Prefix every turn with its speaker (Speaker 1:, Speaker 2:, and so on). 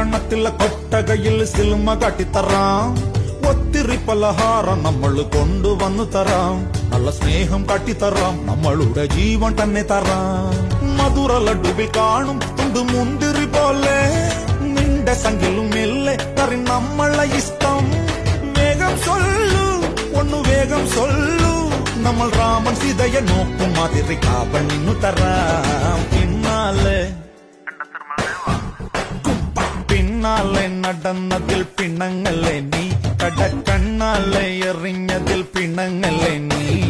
Speaker 1: പട്ടണത്തിലെ കൊട്ടകയിൽ സിനിമ കാട്ടിത്തറാം. ഒത്തിരി പലഹാരം നമ്മൾ കൊണ്ടുവന്നു തരാം. നല്ല സ്നേഹം കാട്ടിത്തറാം. നമ്മളുടെ ജീവൻ തന്നെ തരാം. മധുര ലഡുവിൽ കാണും തുണ്ട് മുന്തിരി പോലെ നിന്റെ സംഖ്യലും മെല്ലെ കറി നമ്മളെ ഇഷ്ടം. വേഗം സൊല്ലു ഒന്നു വേഗം സൊല്ലു. നമ്മൾ രാമൻ സീതയെ നോക്കും മാതിരി കാവൽ നിന്നു തരാം. പിന്നാലെ നടന്നതിൽ പിണങ്ങല്ലേ നീ. കടക്കണ്ണാലെ എറിഞ്ഞതിൽ പിണങ്ങല്ലേ നീ.